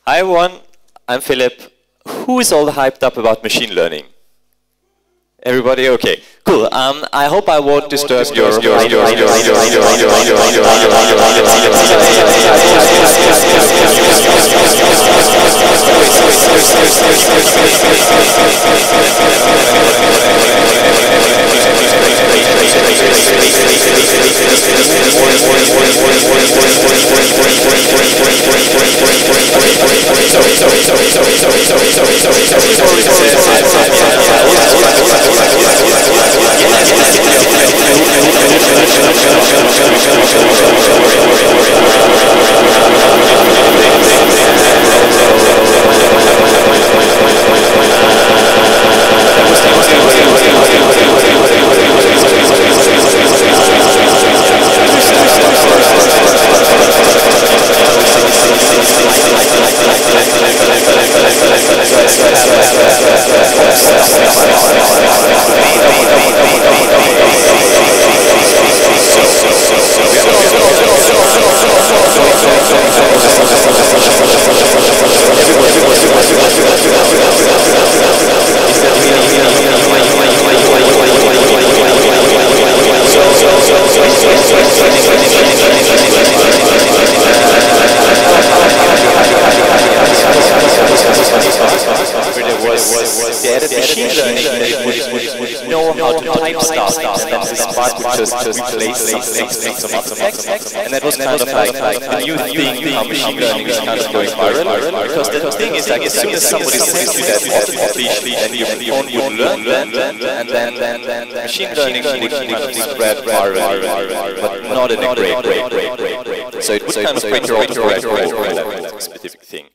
Hi everyone, I'm Philipp. Who is all hyped up about machine learning? Everybody? Okay, cool. I hope I won't disturb your machine learning would know how to type stuff, and then this part would just replace some artifacts, and that was kind of like a new thing how machine learning is kind of going viral, because the thing is like as soon as somebody says you that automatically, then your phone would learn that, and then machine learning would spread viral, but not in a great way. So it would kind of break your autocorrect specific thing.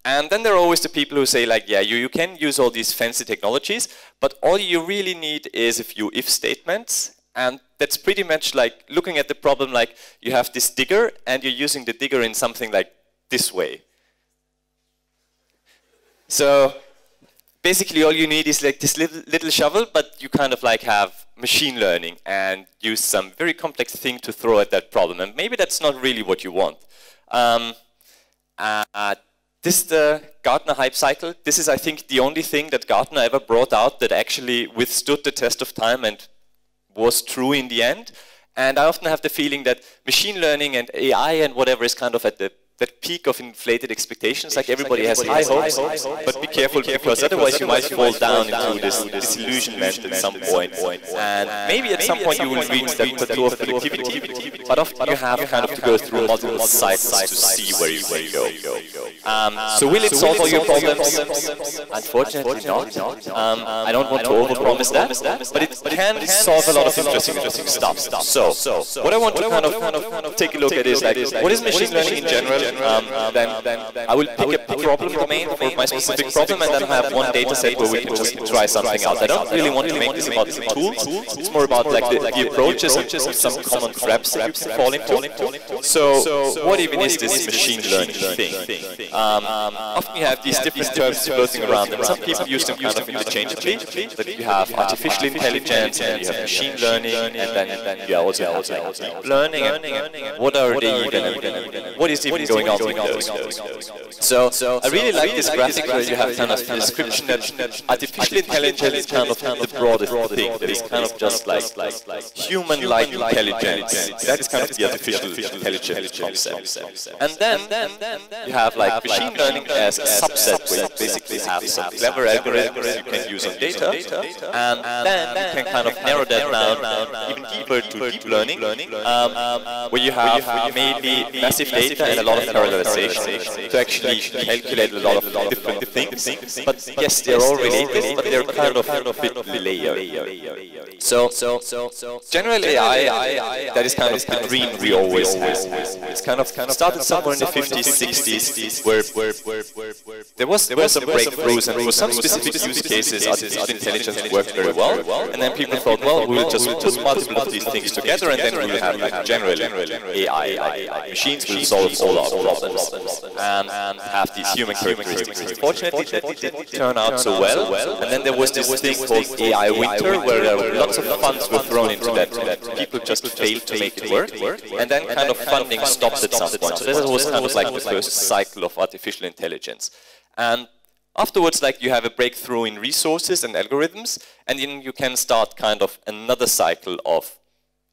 And then there are always the people who say like, yeah, you can use all these fancy technologies, but all you really need is a few if statements, and that's pretty much like looking at the problem like you have this digger and you're using the digger in something like this way. So basically all you need is like this little shovel, but you kind of like have machine learning and use some very complex thing to throw at that problem, and maybe that's not really what you want. This is the Gartner hype cycle. This is, I think, the only thing that Gartner ever brought out that actually withstood the test of time and was true in the end. And I often have the feeling that machine learning and AI and whatever is kind of at that peak of inflated expectations, like everybody has high hopes, but be careful because otherwise you might fall down into this disillusionment at some point. And maybe at some point you will reach that plateau of productivity, but often you have kind of to go through multiple cycles to see where you go. So will it solve all your problems? Unfortunately not. I don't want to overpromise that, but it can solve a lot of interesting stuff. So what I want to kind of take a look at is like, what is machine learning in general? Then I will pick a problem domain for my specific problem, and then have one data set where we can just try something out. I don't really want to make this about the tools. It's more about like the approaches and just some common traps that you can fall into. So what even is this machine learning thing? Often you have these different terms floating around, and some people use them kind of interchangeably. But you have artificial intelligence, and you have machine learning, and then you also have like deep learning. What are they even? What is even going on with those? So I really like this graphic where you have kind of a description that artificial intelligence is kind of the broadest thing. That is kind of just like human-like intelligence. That is kind of the artificial intelligence concept. And then you have like machine learning as a subset where you basically have some clever algorithms you can use on data, and then you can kind of narrow that down even deeper to deep learning, where you have maybe massive data and a lot of parallelization to actually calculate a lot of different things. But yes, they're all related, but they're kind of a bit layered. So general AI, that is kind of the dream we always have. It's kind of started somewhere in the 50s, 60s, where there were some breakthroughs, and for some specific use cases, artificial intelligence worked very well. And then people thought, well, we'll just put multiple of these things together, and then we'll have like general AI. Machines will solve all our problems and have these human characteristics. Unfortunately, that didn't turn out so well. And then there was this thing called AI winter, where lots of funds were thrown into that. People just failed to make it work, and then kind of funding stopped at some point. So that was kind of like the first cycle of artificial intelligence. And afterwards, like, you have a breakthrough in resources and algorithms, and then you can start kind of another cycle of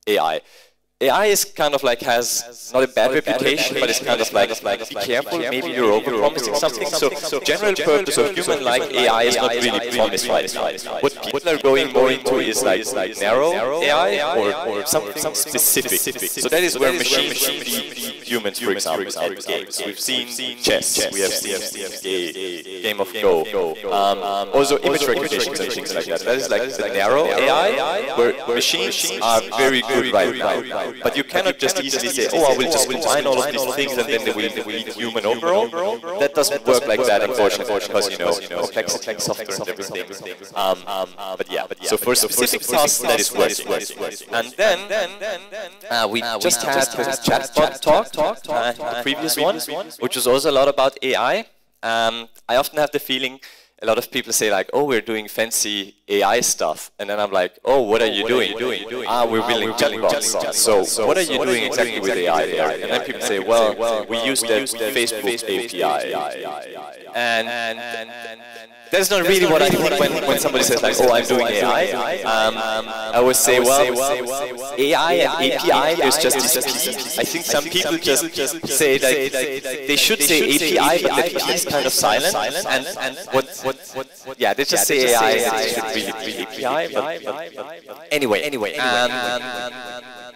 AI. AI is kind of like, has not a bad reputation, but it's kind of like be careful, maybe you're over-promising something. So general purpose of human-like AI is not really promised right now. What people are going more into is like narrow AI or something specific. So that is where machines beat humans, for example, at games. We've seen chess, we have seen a game of Go, also image recognition and things like that. That is like the narrow AI, where machines are very good right now. But you cannot just easily say, oh, I will just combine all of these things and then they will beat human overall. That doesn't work like that, unfortunately, because, you know, complexity of software and everything. But yeah, so for specific tasks, that is working. And then we just had the chatbot talk, the previous one, which was also a lot about AI. I often have the feeling a lot of people say like, oh, we're doing fancy AI stuff. And then I'm like, oh, what are you doing? We're building chatbots. So what are you doing exactly with AI there? And then people say, well, we use the Facebook API. And that's not really what I think when somebody says like, oh, I'm doing AI. I always say, well, AI and API, there's just this P. I think some people just say like, they should say API, but the P is kind of silent. And yeah, they just say AI, and it should really be API. But anyway.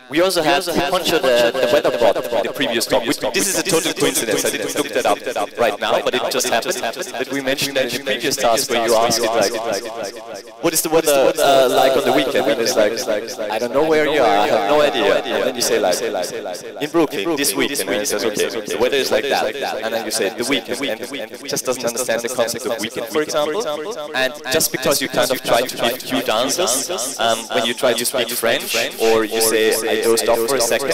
We also had Poncho, the weather bot in the previous talk. This is a total coincidence. I didn't look that up right now, but it just happened that we mentioned that in the previous task where you asked it like, what is the weather like on the weekend? And it's like, I don't know where you are, I have no idea. And then you say like, in Brooklyn, this weekend. And it says, okay, the weather is like that. And then you say, the weekend. And it just doesn't understand the concept of weekend, for example. And just because you kind of try to give cute answers, when you try to speak French, or you say, I dozed off for a second,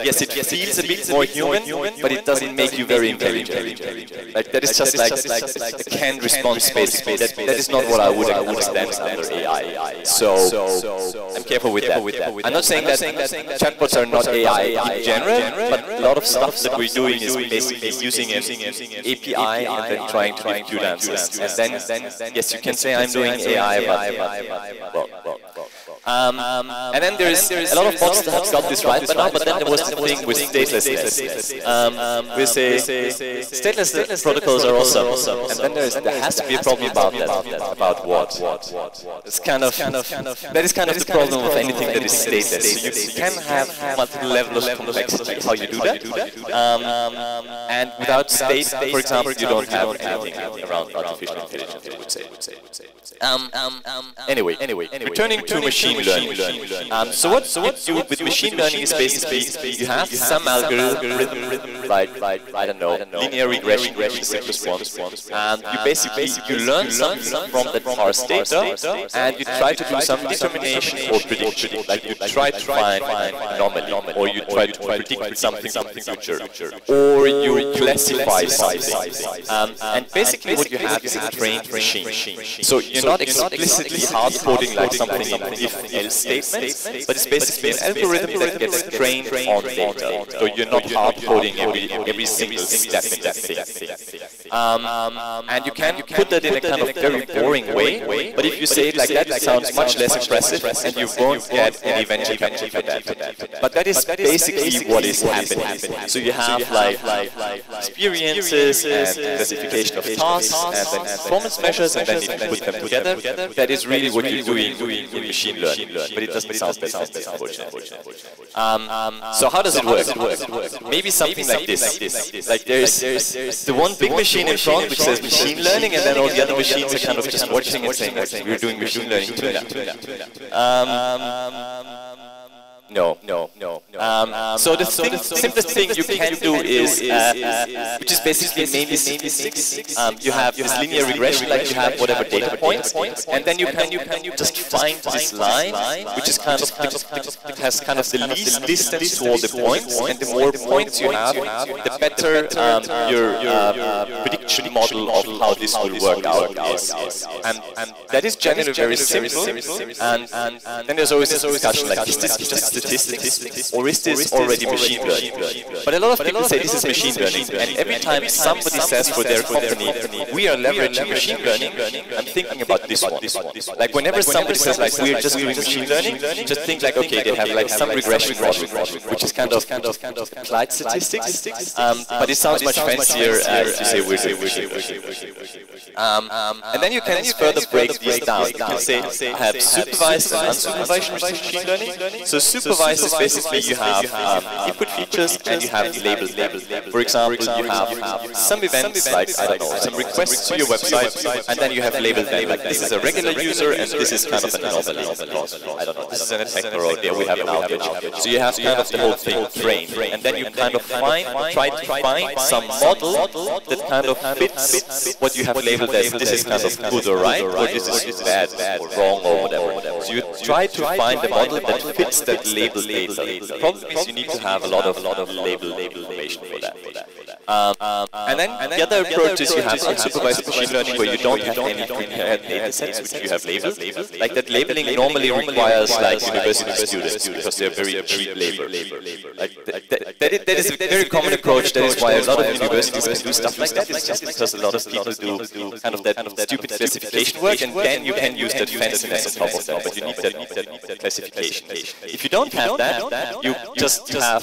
yes, it feels a bit more human, but it doesn't make you very intelligent. Like, that is just like a canned response, basically. That is not what I would understand under AI. So I'm careful with that. I'm not saying that chatbots are not AI in general, but a lot of stuff that we're doing is basically using an API and then trying to give cute answers. And then, yes, you can say I'm doing AI, but and then there's a lot of bots that have got this right by now, but then there was the thing with statelessness. We say stateless protocols are awesome, and then there has to be a problem about that. About what? It's kind of that is kind of the problem of anything that is stateless. So you can have multiple levels of complexity how you do that, and without state, for example, you don't have anything around artificial intelligence, I would say. Anyway, returning to machine learning. So what you do with machine learning is basically you have some algorithm, like I don't know, linear regression, the simplest ones, and you learn something from that parse data, and you try to do some determination or prediction, like you try to find an anomaly, or you try to predict something future, or you classify something, and basically what you have is a trained machine. So you're not explicitly hard coding like something in if-else statements, but it's basically an algorithm that gets trained on data. So you're not hard coding every single step in that thing. And you can put that in a kind of very boring way, but if you say it like that, it sounds much less impressive, and you won't get any venture capital for that. But that is basically what is happening. So you have like experiences and classification of tasks, and then performance measures, and then you can put them together. That is really what you're doing in machine learning, but it doesn't sound that fancy, unfortunately. So how does it work? Maybe something like this. Like there's the one big machine in front which says machine learning, and then all the other machines are kind of just watching and saying, we're doing machine learning too now. No. So the simplest thing you can do is, which is basically mainly statistics. You have this linear regression, like you have whatever data points, and then you can just find this line, which is kind of, it has kind of the least distance to all the points, and the more points you have, the better your prediction model of how this will work out is. And that is generally very simple, and then there's always this discussion like, is this just statistics, or is this already machine learning? But a lot of people say this is machine learning, and every time somebody says for their company, we are leveraging machine learning, I'm thinking about this one. Like whenever somebody says like, we're just doing machine learning, just think like, okay, they have like some regression model, which is kind of applied statistics, but it sounds much fancier as you say we're doing machine learning. And then you can further break these down. You can say, I have supervised and unsupervised machine learning. So supervised is basically you have input features and you have labels. For example, you have some events like, I don't know, some requests to your website, and then you have labeled them like, this is a regular user and this is kind of an anomaly. I don't know, this is an attacker, or there we have an outage. So you have kind of the whole thing framed, and then you kind of try to find some model that kind of fits what you have labeled as this is kind of good or right, or this is bad or wrong or whatever. So you try to find a model that fits that label data. The problem is you need to have a lot of label information for that. And then the other approach is you have unsupervised machine learning where you don't have any prepared data sets which you have labeled. Like that labeling normally requires like university students because they're very cheap labor. Like that is a very common approach. That is why a lot of universities do stuff like that. It's just because a lot of people do kind of that stupid classification work, and then you can use that fanciness on top of that, but you need that classification. If you don't have that, you just have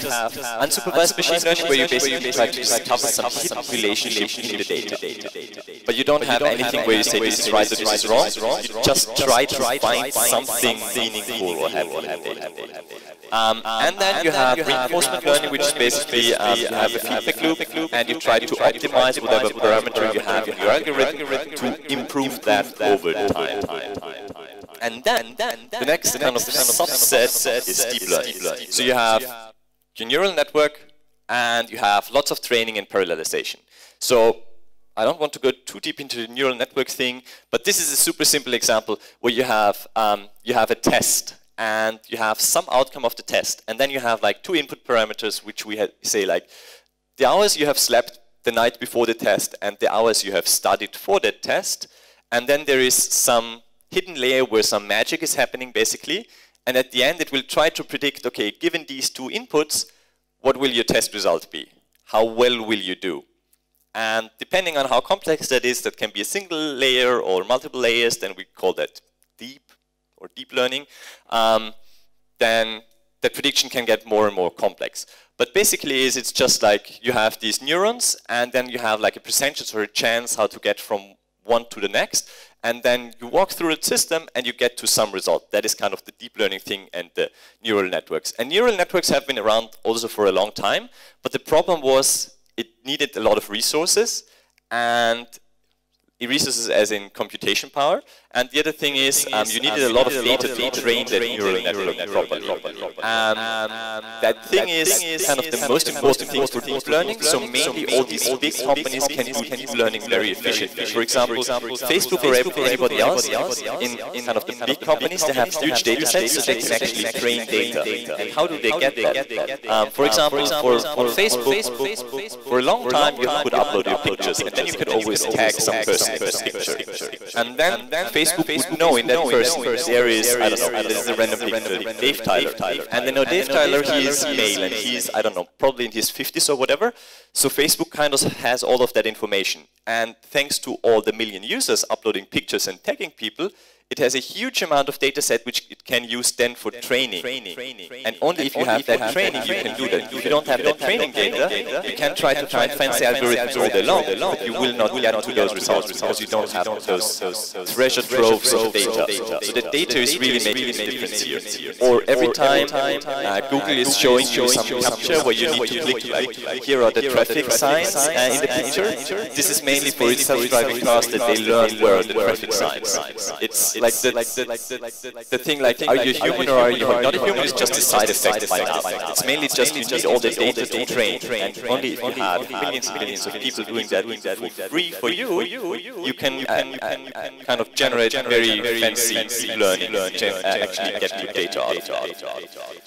unsupervised machine learning where you basically try to discover some hidden relationship in the data. But you don't have anything where you say this is right or this is wrong, you just try to find something meaningful or helpful in the data. And then you have reinforcement learning, which is basically you have a feedback loop and you try to optimize whatever parameter you have in your algorithm to improve that over time. And then the next kind of subset is deep learning. So you have your neural network and you have lots of training and parallelization. So I don't want to go too deep into the neural network thing, but this is a super simple example where you have a test and you have some outcome of the test, and then you have like two input parameters which we say like the hours you have slept the night before the test and the hours you have studied for that test, and then there is some hidden layer where some magic is happening basically, and at the end it will try to predict, okay, given these two inputs, what will your test result be? How well will you do? And depending on how complex that is, that can be a single layer or multiple layers, then we call that deep learning, then the prediction can get more and more complex. But basically it's just like you have these neurons and then you have like a percentage or a chance how to get from one to the next, and then you walk through the system and you get to some result. That is kind of the deep learning thing and the neural networks. And neural networks have been around also for a long time, but the problem was it needed a lot of resources, and resources as in computation power, and the other thing is you needed a lot of data to train that neural network properly. That thing is kind of the most important thing for deep learning, so mainly all these big companies can do deep learning very efficiently. For example, Facebook or anybody else, in kind of the big companies, they have huge data sets, so they can actually train data. And how do they get that? For example, for Facebook, for a long time you could upload your pictures, and then you could always tag some person in the picture. And then Facebook would know in that person there is, I don't know, this is a random picture, Dave Tyler. And they know Dave Tyler, he is male and he's, I don't know, probably in his 50s or whatever. So Facebook kind of has all of that information. And thanks to all the million users uploading pictures and tagging people, it has a huge amount of data set which it can use then for training. And only if you have that training you can do that. If you don't have that training data, you can try to find fancy algorithms all day long, but you will not get to those results because you don't have those treasure troves of data. So the data is really making a difference here. Or every time Google is showing you some capture where you need to click like, here are the traffic signs in the picture. This is mainly for its self-driving cars that they learn where are the traffic signs. It's the thing like, are you human or are you not a human? Is just a side effect by now. It's mainly just you need all the data to train, and only if you have millions and millions of people doing that for free for you, you can kind of generate very fancy deep learning, actually get new data out of it.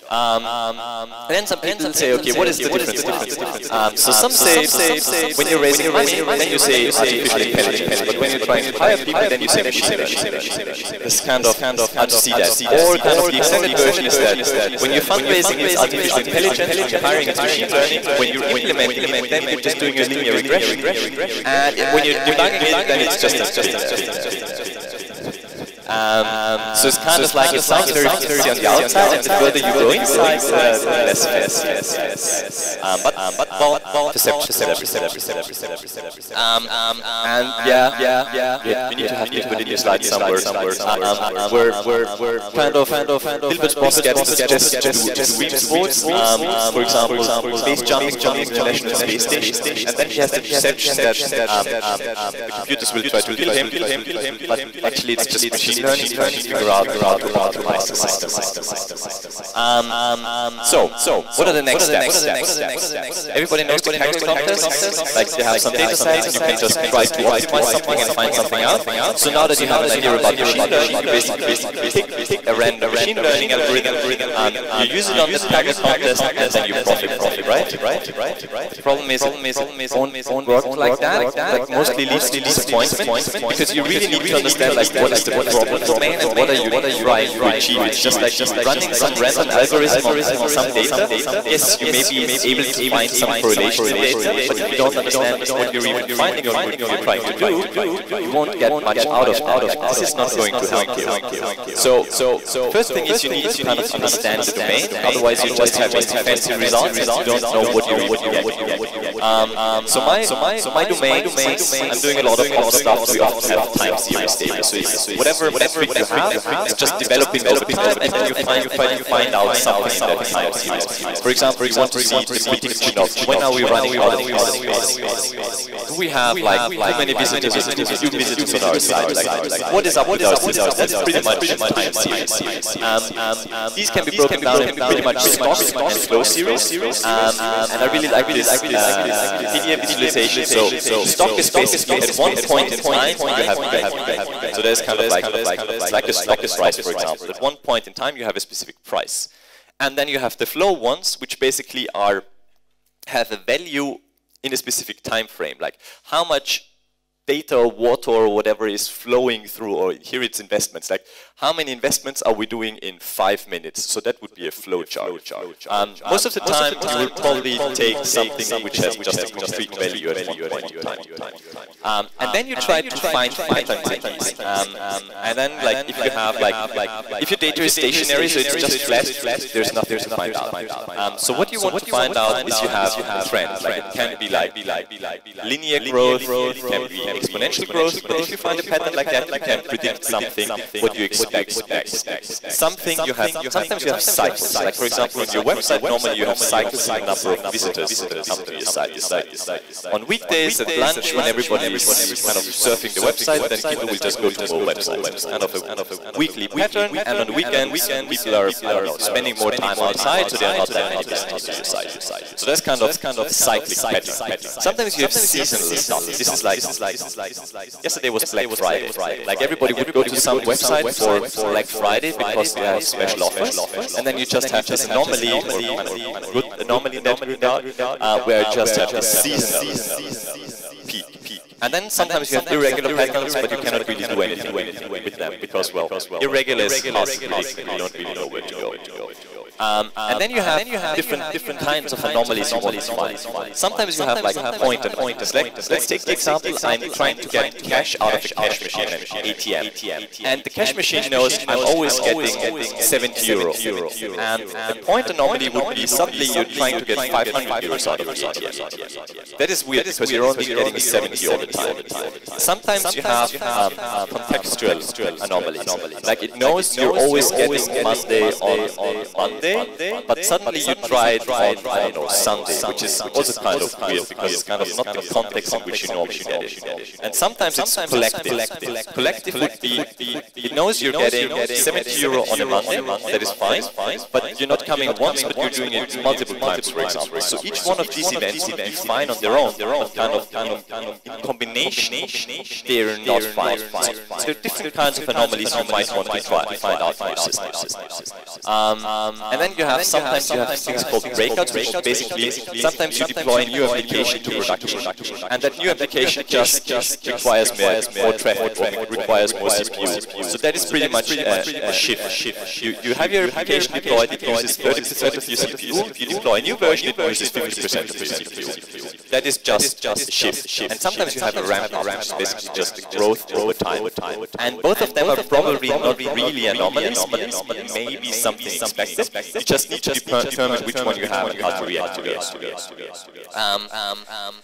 And then some people say, okay, what is the difference? So some say when you're raising money, then you say artificial intelligence, but when you're trying to hire people, then you say machine learning. This kind of how to see that. Or kind of the extended version is that when you're fundraising, it's artificial intelligence, when you're hiring, it's machine learning, when you're implementing it, then you're just doing a linear regression, and when you're debugging it, then it's just so it's kind of like it sounds very fancy on the outside, and the further you go inside, the less fancy. But perception. And yeah, we need to have to put in your slide somewhere. We're kind of Philipp's boss gets suggested to do stream sports. For example, space jumping to the International Space Station, and then he has the perception that the computers will try to kill him, but actually it's just machine learning trying to figure out how to optimize the system. So what are the next steps? Everybody knows the Kaggle contest? Like they have some data sets and you can just try to optimize something and find something out. So now that you have an idea about machine learning, you basically pick a random machine learning algorithm, you use it on the Kaggle contest, and then you profit, right? The problem is it won't work like that. Like mostly leads to disappointment, because you really need to understand like what is the problem domain and what are you trying to achieve. It's just like running some random algorithm on some data. Yes, you may be able to find some correlation to data, but if you don't understand what you're even finding or what you're trying to do, you won't get much out of it. This is not going to help you. So first thing is you need to kind of understand the domain, otherwise you just have fancy results and you don't know what you get. So my domain, I'm doing a lot of stuff. We often have time series data. So whatever you have, it's just developing over time, and then you find out something in that time series. For example, you want to see the prediction of when are we running out of space. Do we have like how many visitors, few visitors on our site? Like what is up with our visitors? That's pretty much time series. These can be broken down in pretty much stock and flow series. And I really like this linear visualization. So stock is basically at one point in time you have so there's kind of like a stock price, for example. At one point in time you have a specific price, and then you have the flow ones, which basically have a value in a specific time frame, like how much data or water or whatever is flowing through, or here it's investments, like how many investments are we doing in 5 minutes? So that would be a flow chart. Most of the time you will probably take something which has just a concrete value at one point in time. And then you try to find patterns. And then like if you have if your data is stationary, so it's just flat, there's nothing to find out. So what you want to find out is you have a trend. Like it can be like linear growth, it can be exponential growth, but if you find a pattern like that, you can predict something, what you expect. Sometimes you have cycles. Like for example, on your website, normally you have cycles in the number of visitors that come to your site. On weekdays at lunch, when everybody is kind of surfing the website, then people will just go to more websites. It's kind of a weekly pattern, and on weekends, people are, I don't know, spending more time outside, so they are not that many visitors to your site. So that's kind of cyclic pattern. Sometimes you have seasonal stuff. This is like yesterday was Black Friday. Like everybody would go to some website for Black Friday because they have special offers, and then you just have this anomaly, or kind of good anomaly in that regard, where you just have this seasonal peak. And then sometimes you have irregular patterns, but you cannot really do anything with them because, well, irregular is hard, you don't really know where to go. And then you have different kinds of anomalies you want to find. Sometimes you have like point and pointers. Let's take the example, I'm trying to get cash out of a cash machine, ATM. And the cash machine knows I'm always getting 70 euros. And the point anomaly would be suddenly you're trying to get 500 euros out of the ATM. That is weird because you're only getting 70 all the time. Sometimes you have contextual anomalies. Like it knows you're always getting Monday on Monday, but suddenly you try it on, I don't know, Sunday, which is also kind of weird because it's kind of not the context in which you normally get it. And sometimes it's collective. Collective would be, it knows you're getting 70 euro on a Monday, that is fine, but you're not coming once, but you're doing it multiple times, for example. So each one of these events would be fine on their own, but kind of in combination, they're not fine. So there are different kinds of anomalies you might want to find out for your system. And then you have, sometimes you have things called breakouts, which basically, sometimes you deploy a new application to production, and that new application just requires more traffic, or requires more CPU. So that is pretty much a shift. You have your application deployed, it uses 30% of your CPU, you deploy a new version, it uses 50% of your CPU. That is just a shift. And sometimes you have a ramp up, which is basically just growth over time. And both of them are probably not really anomalies, but maybe something expected. You just need to determine which one you have and how to react to it.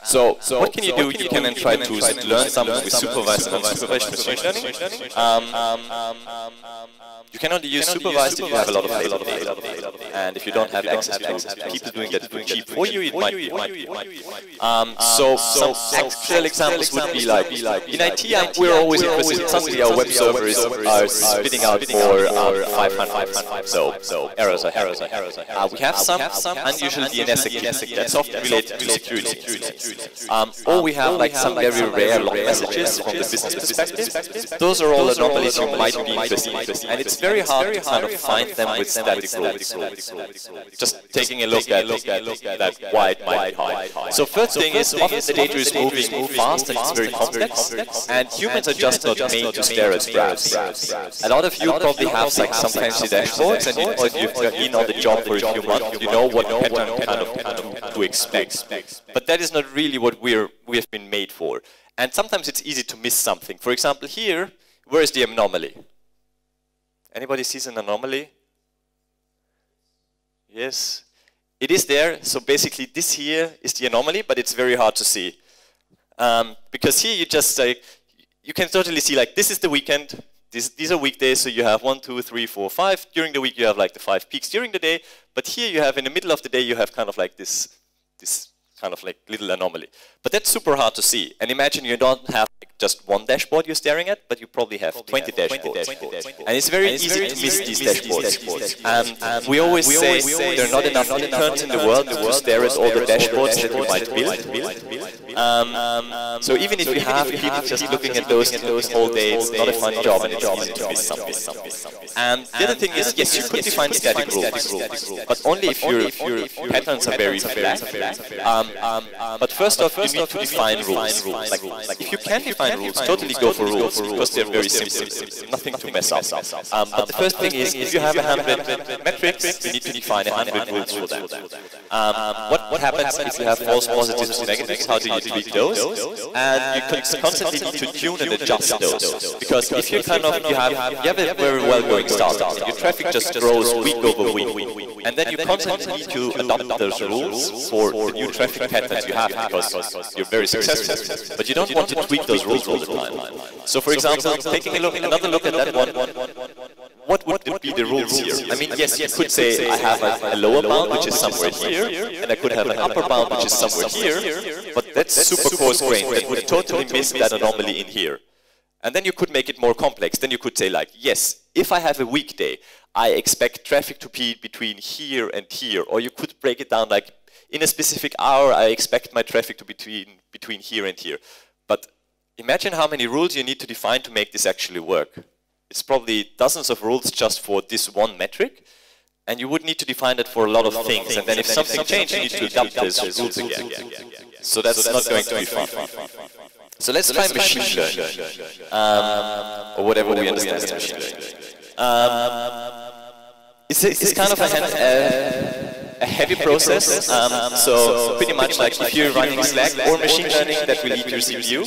So what can you do? You can then try to learn something with supervised and unsupervised machine learning. You can only use supervised if you have a lot of data. And if you don't have access to people doing that for cheap for you, it might be. So some actual examples would be like, in IT, we're always interested in suddenly our web servers are spitting out more 500. So errors are errors. We have some unusual DNS activity that's often related to security. Or we have like some very rare long messages from the business perspective. Those are all anomalies you might be interested in. And it's very hard to kind of find them with static rules. Just taking a look at that wide high. So first thing is, often the data is moving fast and it's very complex, and humans are just not made to stare at graphs. A lot of you probably have like some fancy dashboards, and if you've been on the job for a few months, you know what pattern kind of to expect. But that is not really what we have been made for. And sometimes it's easy to miss something. For example, here, where is the anomaly? Anybody sees an anomaly? Yes. It is there, so basically this here is the anomaly, but it's very hard to see. Because here you just like, you can totally see like, this is the weekend, these are weekdays, so you have 1, 2, 3, 4, 5. During the week you have like the 5 peaks during the day, but here you have, in the middle of the day, you have kind of like this kind of like little anomaly. But that's super hard to see. And imagine you don't have like just one dashboard you're staring at, but you probably have 20 dashboards. And it's very easy to miss these dashboards. And we always say there are not enough interns in the world to stare at all the dashboards that you might build. So even if you have people just looking at those whole day, it's not a fun job and it's easy to miss something. And the other thing is, yes, you could define static rules, but only if your patterns are very flat. But first off, you need to define rules. Like if you can define rules, totally go for rules, because they're very simple, nothing to mess up. But the first thing is, if you have 100 metrics, you need to define 100 rules for them. What happens if you have false positives and negatives? How do you tweak those? And you constantly need to tune and adjust those, because if you kind of you have a very well going start, your traffic just grows week over week, and then you constantly need to adopt those rules for the new traffic patterns you have, because you're very successful, but you don't want to tweak those rules all the time. So for example, taking another look at that one, what would be the rules here? I mean, yes, you could say I have a lower bound, which is somewhere here, and I could have an upper bound, which is somewhere here, but that's super coarse-grained. That would totally miss that anomaly in here. And then you could make it more complex. Then you could say like, yes, if I have a weekday, I expect traffic to be between here and here. Or you could break it down like, in a specific hour, I expect my traffic to be between here and here. But imagine how many rules you need to define to make this actually work. It's probably dozens of rules just for this one metric. And you would need to define that for a lot of things. And then if something changes, you need to adapt those rules again. So that's not going to be fun. So let's try machine learning, or whatever we understand as machine learning. It's kind of a heavy process. So pretty much like if you're running Slack or machine learning, that will eat your CPU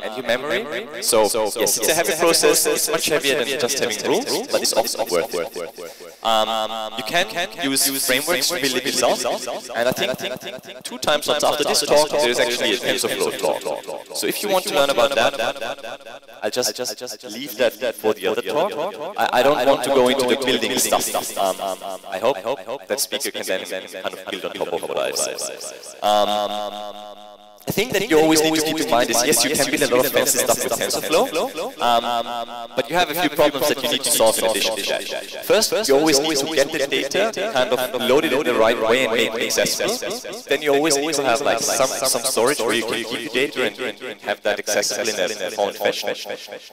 and your memory. So yes, it's a heavy process. It's much heavier than just having rules, but it's also worth it. You can use frameworks to build it yourself, and I think 2 time slots after this talk, there's actually a TensorFlow talk. So if you want to learn about that, I'll just leave that for the other talk. I don't want to go into the building stuff. I hope that speaker can then kind of build on top of what I said. I think that you always need to keep in mind is, yes, you can build a lot of fancy stuff with TensorFlow, but you have a few problems that you need to solve in addition to that. First, you always need to get the data, kind of load it in the right way and make it accessible. Then you always need to have like some storage where you can keep your data and have that accessible in a performant fashion.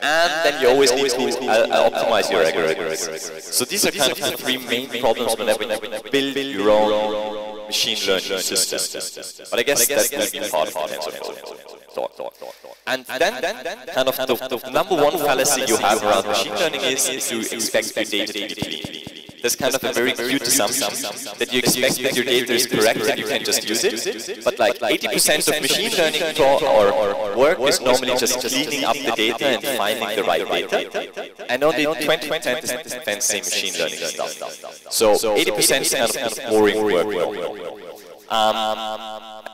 And then you always need to optimize your algorithms. So these are kind of the 3 main problems whenever you build your own machine learning system. But I guess that will be part of TensorFlow. And then kind of the number 1 fallacy you have around machine learning is to expect your data to be clean. That's kind of a very cute assumption that you expect that your data is correct and you can just use it. But like 80% of machine learning or work is normally just cleaning up the data and finding the right data. And only 20% is fancy machine learning stuff. So 80% is kind of boring work.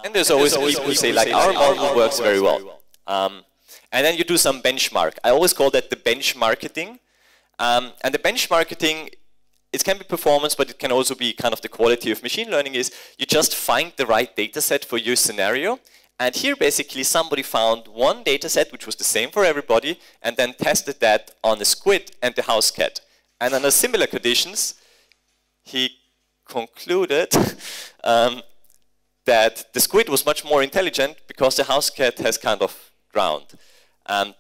And there's always people who say like our model works very well. And then you do some benchmark. I always call that the benchmarketing. And the benchmarketing, it can be performance, but it can also be kind of the quality of machine learning is you just find the right data set for your scenario. And here basically somebody found one data set which was the same for everybody and then tested that on the squid and the house cat. And under similar conditions, he concluded that the squid was much more intelligent because the house cat has kind of drowned.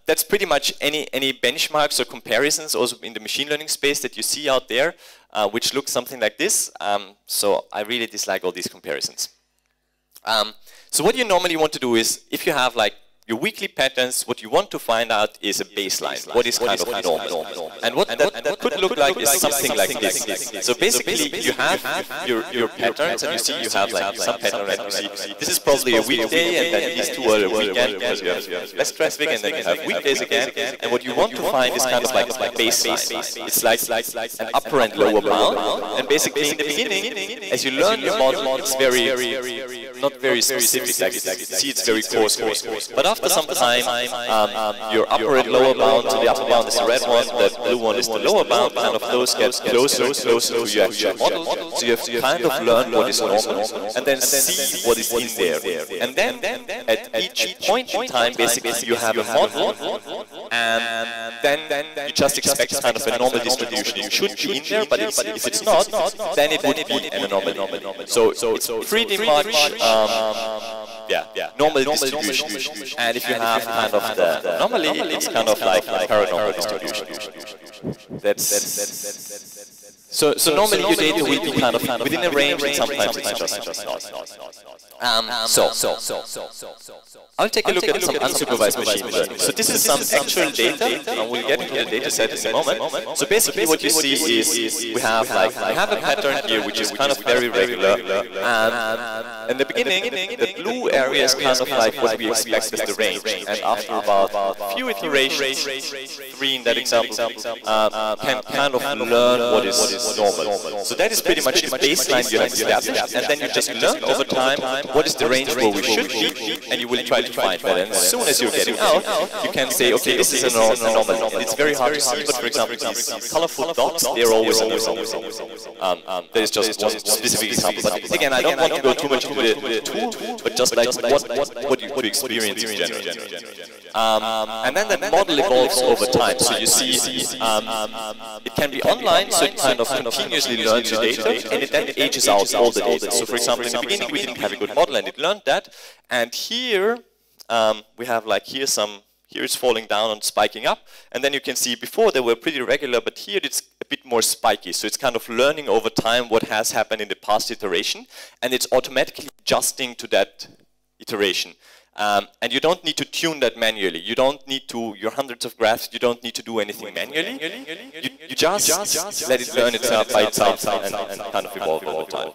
That's pretty much any benchmarks or comparisons also in the machine learning space that you see out there, which looks something like this. So I really dislike all these comparisons. So what you normally want to do is, if you have like your weekly patterns, what you want to find out is a baseline. What is kind of normal? And what that could look like is something like this. So basically, you have your patterns, and you see you have like some pattern, and you see this is probably a weekday, and then these 2 are a weekend because you have less traffic, and then you have weekdays again. And what you want to find is kind of like baseline. It's like an upper and lower bound. And basically, in the beginning, as you learn your model, it's not very specific. Like you see, it's very coarse. But after some time, your upper and lower bound, so the upper bound is the red one, the blue one is the lower bound, kind of those get closer and closer to your actual model. So you have to kind of learn what is normal and then see what is in there. And then at each point in time, basically you have a model, and then you just expect kind of a normal distribution. It should be in there, but if it's not, then it would be an anomaly. So it's pretty much normal distribution. And if you have kind of the anomaly, it's kind of like a paranormal distribution. So normally your data will be kind of within a range, and sometimes it's just not. I'll take a look at some unsupervised machine learning. So this is some actual data, and we'll get into the data set in a moment. So basically what you see is we have a pattern here which is kind of very regular, and in the beginning the blue area is kind of like what we expect as the range, and after about a few iterations, 3 in that example, can kind of learn what is normal. So that is pretty much the baseline you have established, and then you just learn over time what is the range where we should be, and you will try to find that. And as soon as you're getting out, you can say, okay, this is an anomaly. It's very hard to see, but for example, these colorful dots, they're always an anomaly. There is just one specific example. But again, I don't want to go too much into the tool, but just like what you could experience in general. And then the model evolves over time. So you see, it can be online, so it kind of continuously learns the data, and it then ages out all the data. So for example, in the beginning we didn't have a good model, and it learned that. And here we have like here it's falling down and spiking up, and then you can see before they were pretty regular, but here it's a bit more spiky. So it's kind of learning over time what has happened in the past iteration, and it's automatically adjusting to that iteration. And you don't need to tune that manually. You don't need to, your hundreds of graphs, you don't need to do anything manually. You just let it learn itself by itself and kind of evolve over time.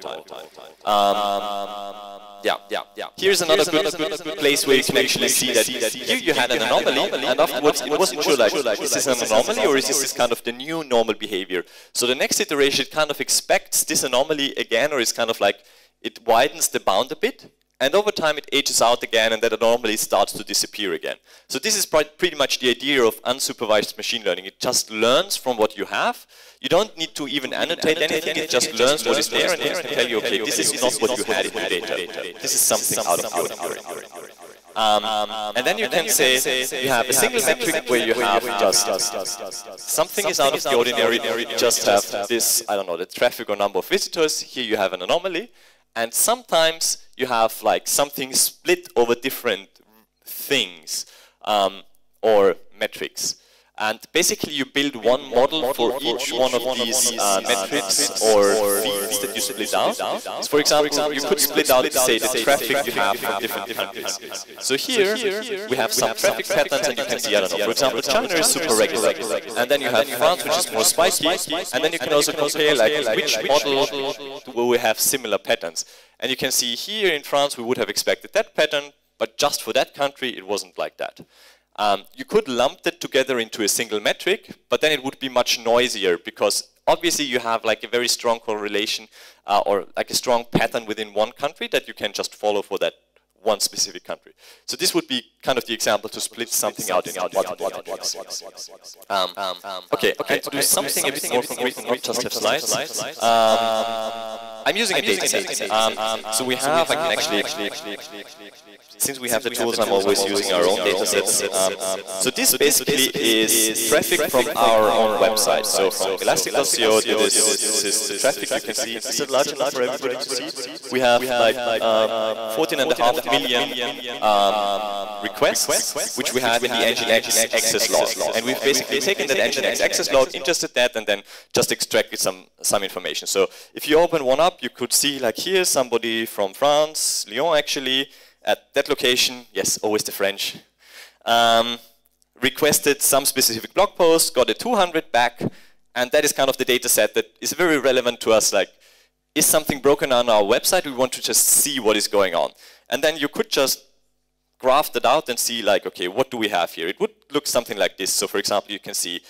Here's another good place where you can actually see that here you had an anomaly, and afterwards it wasn't sure, like, is this an anomaly or is this kind of the new normal behavior? So the next iteration, it kind of expects this anomaly again, or it's kind of like, it widens the bound a bit, and over time it ages out again, and that anomaly starts to disappear again. So this is pretty much the idea of unsupervised machine learning. It just learns from what you have. You don't need to even annotate anything, it just learns what is there, and it can tell you, okay, this is not what you had in the data. This is something out of the ordinary. And then you can say, you have a single metric where you have just something is out of the ordinary, you just have this, I don't know, the traffic or number of visitors. Here you have an anomaly. And sometimes you have like something split over different things or metrics. And basically you build one model for each one of these metrics or fields that you split out. So for example, you could split out, say, the traffic you have from different countries. So here we have some traffic patterns, and you can see, I don't know, for example, China is super regular. And then you have France, which is more spiky. And then you can also compare, like, which model will we have similar patterns. And you can see here in France we would have expected that pattern, but just for that country it wasn't like that. You could lump that together into a single metric, but then it would be much noisier, because obviously you have like a very strong correlation or like a strong pattern within one country that you can just follow for that one specific country. So this would be kind of the example to split something out into multiple metrics. Okay, to do something a bit more concrete and not just have slides, I'm using a dataset. So we have, I can actually since we have the tools, I'm always using our own datasets. So this basically is traffic from our own website. So from Elastic.co, this is the traffic you can see. Is it large enough for everybody to see? We have like 14.5 million requests, which we have in the Nginx access log. And we've basically taken that Nginx access log, ingested that, and then just extracted some information. So if you open one up, you could see like here somebody from France, Lyon actually, at that location, yes, always the French, requested some specific blog post, got a 200 back, and that is kind of the data set that is very relevant to us. Like, is something broken on our website? We want to just see what is going on. And then you could just graph that out and see, like, okay, what do we have here? It would look something like this. So for example, you can see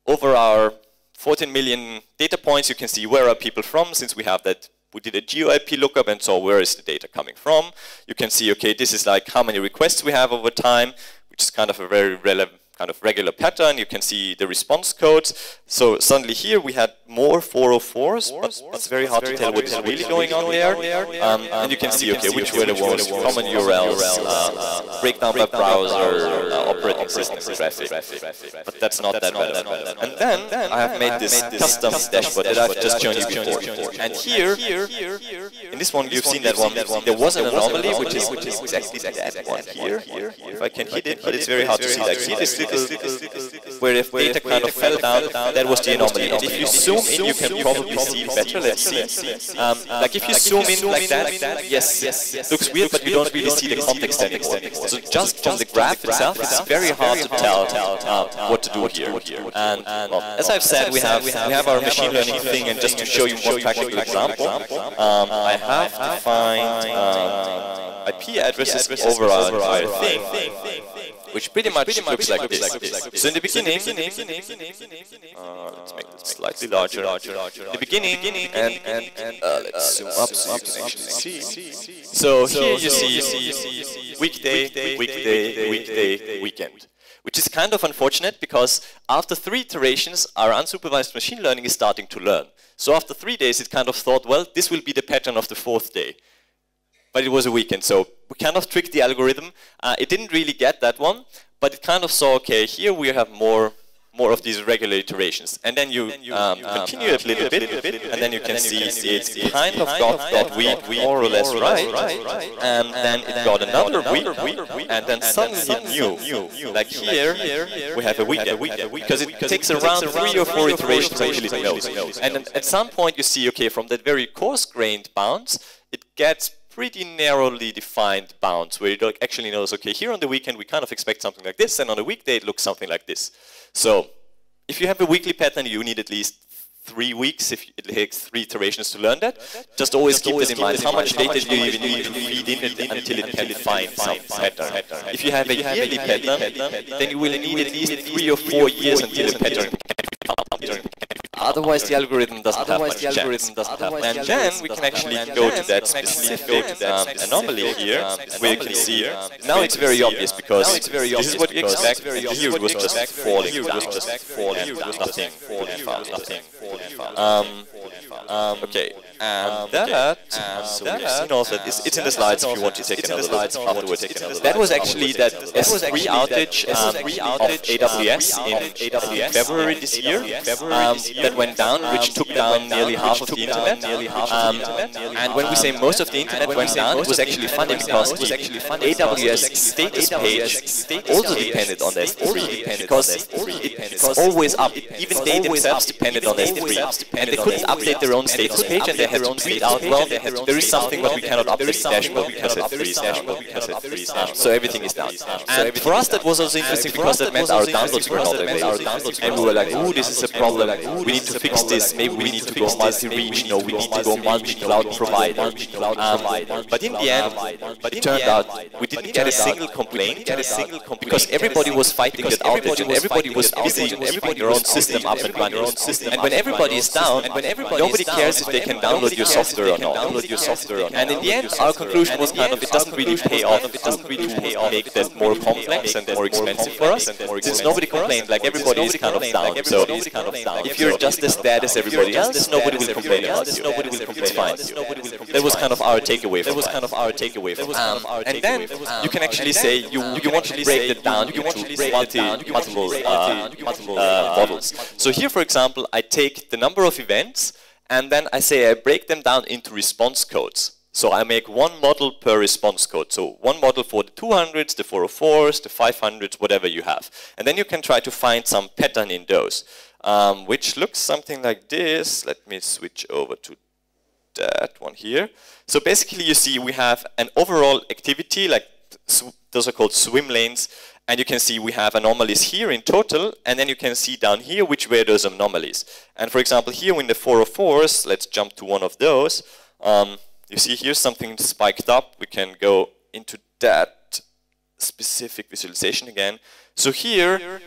over our 14 million data points, you can see where are people from, since we have that. We did a geo-IP lookup and saw where is the data coming from. You can see, okay, this is like how many requests we have over time, which is kind of a very relevant, kind of regular pattern. You can see the response codes. So suddenly here we had more 404s, but it's very hard to tell what is really going on there. And you can see, okay, which were the most common URLs, breakdown by browser, operating system traffic. But that's not that relevant. And then I have made this custom dashboard that I've just shown you before. And here, in this one, you've seen that one. There was an anomaly, which is exactly that one here. If I can hit it, but it's very hard to see. Like, see this where if data kind of fell down, that was the anomaly. And if you zoom in, you can probably see better. Let's see. Like if you zoom in like that, yes, looks weird, but you don't really see the context anymore. So just from the graph itself, it's very hard to tell what to do here. And well, as I've said, we have our machine learning thing, and just to show you one practical example, I have to find IP addresses over our entire thing, which pretty much looks like this. So in the beginning, let's make it slightly larger. In the beginning, and let's zoom up so you can actually see. So here you see weekday, weekend. Which is kind of unfortunate, because after 3 iterations, our unsupervised machine learning is starting to learn. So after 3 days, it kind of thought, well, this will be the pattern of the 4th day. But it was a weekend, so we kind of tricked the algorithm. It didn't really get that one, but it kind of saw, okay, here we have more of these regular iterations. And then you continue it a little bit, and then you can see it kind of got that week more or less right, and then it got another week, and then suddenly it knew. Like here, we have a weekend, because it takes around 3 or 4 iterations until it knows. And then at some point you see, okay, from that very coarse-grained bounds, it gets pretty narrowly defined bounds where you actually knows, okay, here on the weekend we kind of expect something like this, and on a weekday it looks something like this. So if you have a weekly pattern, you need at least 3 weeks, if it takes 3 iterations to learn that. Just always keep this in mind. How much data do you even need to feed in it until it can find some pattern? If you have a yearly pattern, then you will need at least 3 or 4 years until the pattern can be found. Otherwise, the algorithm doesn't have much chance. And then we can actually go to that specific anomaly here, where you can see, now it's very obvious because this is what you expect, and here it was just falling down, nothing found. Okay, and that, so we've seen also, it's in the slides if you want to take another look afterwards. That was actually that S3 outage of AWS in February this year. That went down, which took down nearly half of the internet. And when we say most of the internet went down, it was actually funny because AWS status page also depended on S3 because it's always up. Even they themselves depended on S3, and they couldn't update their own status page, and they had to tweet out, well, there is something but we cannot update the dashboard because S3 is down. So everything is down. And for us that was also interesting because that meant our downloads were not available. And we were like, ooh, this is a problem. We need to fix this. Maybe we need to go multi-reach. No, we need to go multi-cloud provider. But in the end, it turned out we didn't get a single complaint because everybody was fighting that outage and everybody was busy keeping their own system up and running. And when everybody is down, nobody cares if they can download your software or not. And in the end, our conclusion was kind of it doesn't really pay off. It doesn't really pay off. Make that more complex and more expensive for us. Since nobody complained, like everybody is kind of down. So if you're just as bad as everybody else, nobody will complain about you. It's fine. That was kind of our takeaway. And then you can actually say you want to break that down into multiple models. So here, for example, I take the number of events and then I say I break them down into response codes. So I make one model per response code. So one model for the 200s, the 404s, the 500s, whatever you have. And then you can try to find some pattern in those, which looks something like this. Let me switch over to that one here. So basically you see we have an overall activity, like those are called swim lanes. And you can see we have anomalies here in total, and then you can see down here which were those anomalies. And for example, here in the 404s, let's jump to one of those. You see here's something spiked up. We can go into that specific visualization again. So here,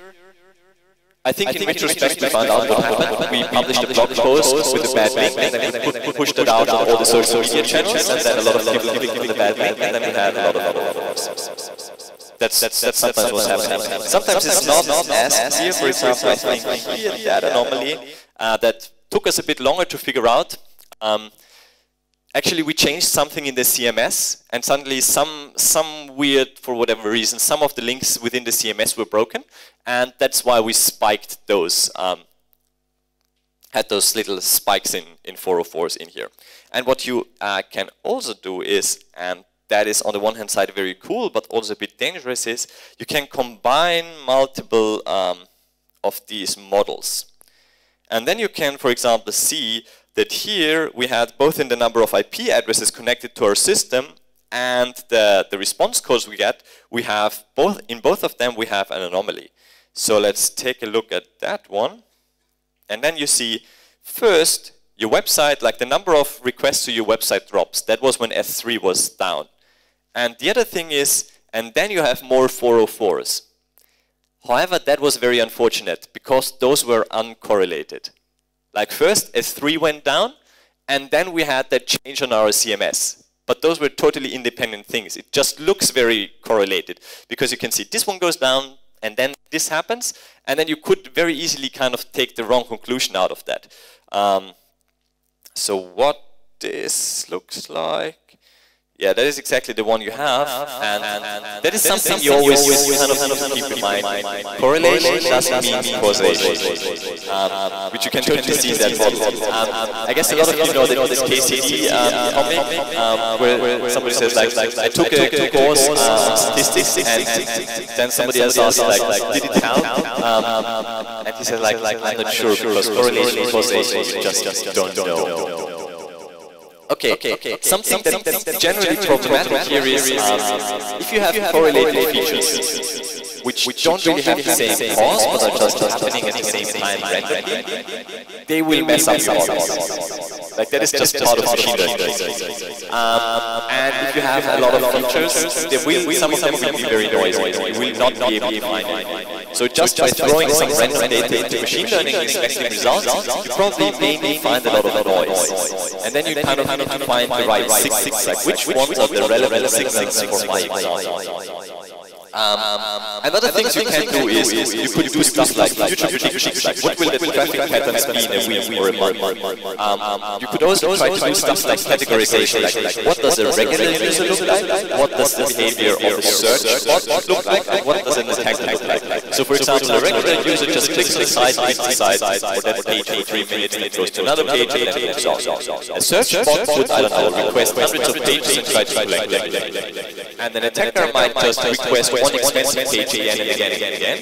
I think in retrospect we found out what happened. We published a blog post with a bad link, and then we pushed it out on all the social media channels, and then a lot of people clicked the bad link, and then we had a lot of other. That's sometimes what's happening. Sometimes it's not as clear. For example, I think here that anomaly that took us a bit longer to figure out. Actually, we changed something in the CMS, and suddenly some weird, for whatever reason, some of the links within the CMS were broken, and that's why we spiked those, had those little spikes in 404s in here. And what you can also do is, and that is on the one hand side very cool, but also a bit dangerous, is you can combine multiple of these models. And then you can, for example, see that here we had both in the number of IP addresses connected to our system and the response codes we get, we have both, in both of them we have an anomaly. So let's take a look at that one. And then you see first your website, like the number of requests to your website drops. That was when S3 was down. And the other thing is, and then you have more 404s. However, that was very unfortunate because those were uncorrelated. Like first S3 went down, and then we had that change on our CMS. But those were totally independent things. It just looks very correlated because you can see this one goes down, and then this happens, and then you could very easily kind of take the wrong conclusion out of that. So what this looks like, yeah, that is exactly the one you have, and that is something you always kind of keep in mind. Correlation doesn't mean causation, which you can totally see in that model. I guess a lot of you know that this KCD topic, where somebody says like, I took a course on statistics, and then somebody else asked like, did it help? And he said like, I'm not sure because correlation and causation you just don't know. Okay. Something that's generally problematic here is if you have correlated features which don't really have the same cause but are just happening at the same time randomly, they will mess up your models. Like that is just part of machine learning. And if you have a lot of features, some of them will be very noisy. You will not be able to find it. So just by throwing some random data into machine learning and expecting results, you probably may find a lot of noise. And then you kind of need to find the right signals, like which ones are the relevant signals for my example. Another thing you can do is you could do stuff like future predictions, like what will the traffic patterns be in a week or a month. You could also try to do stuff like categorization, like what does a regular user look like, what does the behavior of a search bot look like, and what does an attacker look like. So for example, a regular user just clicks on the site, decides for that page for 3 minutes, and it goes to another page, and then moves on. A search bot would, I don't know, request hundreds of pages and try to collect them. And an attacker might just request one expensive page again and again and again,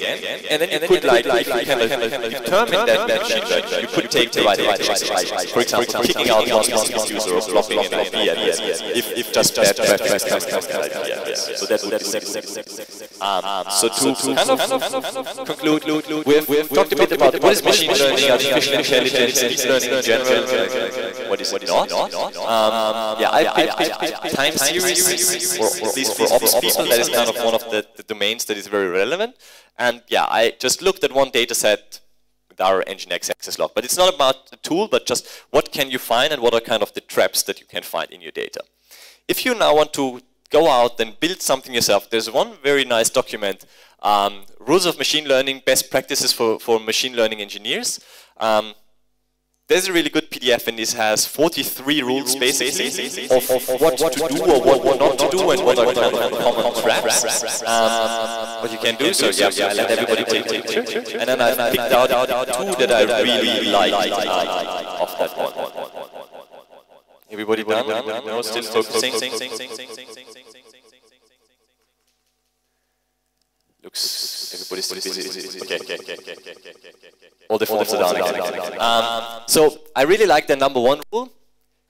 and then you could, like, if you kind of determine that machine learning, you could take the right action. For example, kicking out one specific user or blocking an IP address if just bad traffic comes to IP address. So that would be so to kind of conclude, we've talked a bit about what is machine learning, artificial intelligence, deep learning in general, what is it not. Yeah, I picked time series, or at least for ops people, that is kind of one of the domains that is very relevant. And yeah, I just looked at one data set with our Nginx access log. But it's not about the tool, but just what can you find and what are kind of the traps that you can find in your data. If you now want to go out and build something yourself, there's one very nice document, Rules of Machine Learning, Best Practices for Machine Learning Engineers. There's a really good PDF, and this has 43 rules basically of what to do or what not to do and what are kind of common traps. What you can do. So yeah, I let everybody take a picture, and then I picked out two that I really liked of that one. Everybody done? No, still focusing. Looks, everybody's still busy. Okay. All the phones are down again. So I really like the number one rule.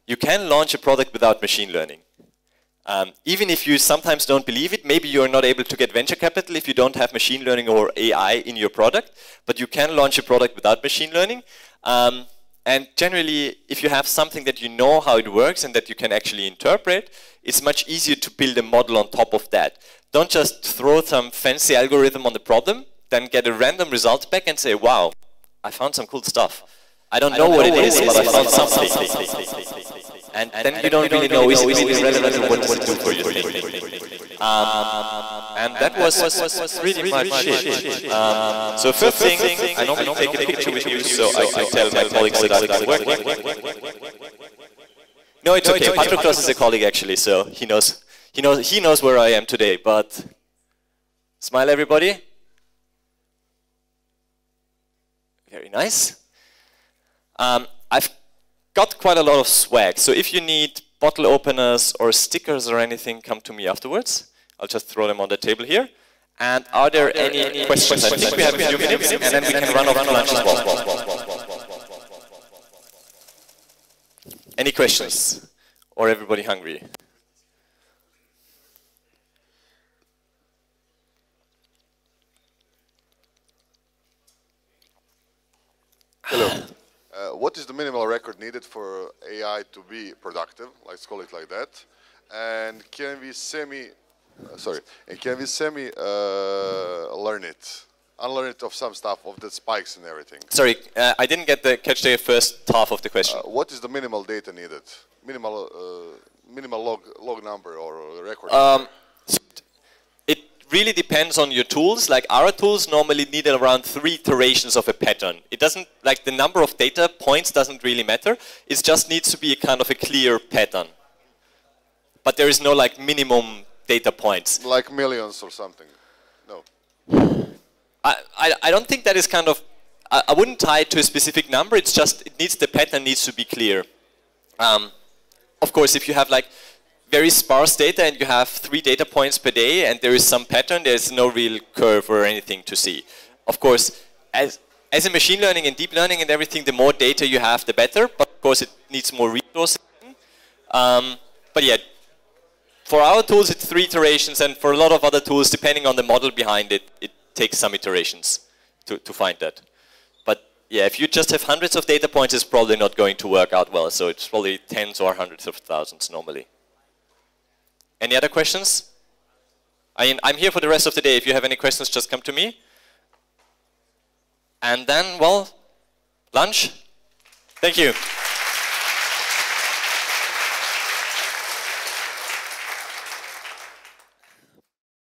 You can launch a product without machine learning. Even if you sometimes don't believe it, maybe you're not able to get venture capital if you don't have machine learning or AI in your product, but you can launch a product without machine learning. And generally, if you have something that you know how it works and that you can actually interpret, it's much easier to build a model on top of that. Don't just throw some fancy algorithm on the problem, then get a random result back and say, wow, I found some cool stuff. I don't know what it is, but I found something. And then you don't really know is it relevant or what to do for your thing. And that was really much it. So first thing, I normally take a picture with you so I can tell my colleagues that I'm working. No, it's okay. Patroklos is a colleague actually, so he knows where I am today. But smile, everybody. Very nice. I've got quite a lot of swag, so if you need bottle openers or stickers or anything, come to me afterwards. I'll just throw them on the table here. And are there any questions? I think we have a few minutes, and then we can run off to lunch as well. Any questions? Or everybody hungry? Hello. What is the minimal record needed for AI to be productive? Let's call it like that. And can we learn it, unlearn it of some stuff, of the spikes and everything? Sorry, I didn't catch the first half of the question. What is the minimal data needed? Minimal log number or record number? It really depends on your tools. Like our tools normally need around 3 iterations of a pattern. It doesn't, like the number of data points doesn't really matter. It just needs to be a kind of a clear pattern. But there is no like minimum data points. Like millions or something? No. I don't think that is kind of, I wouldn't tie it to a specific number. It's just, the pattern needs to be clear. Of course, if you have like very sparse data and you have 3 data points per day and there is some pattern, there's no real curve or anything to see. Of course, as in machine learning and deep learning and everything, the more data you have, the better. But of course, it needs more resources. But yeah, for our tools it's 3 iterations, and for a lot of other tools, depending on the model behind it, it takes some iterations to find that. But yeah, if you just have hundreds of data points, it's probably not going to work out well. So it's probably tens or hundreds of thousands normally. Any other questions? I'm here for the rest of the day. If you have any questions, just come to me. And then, well, lunch. Thank you.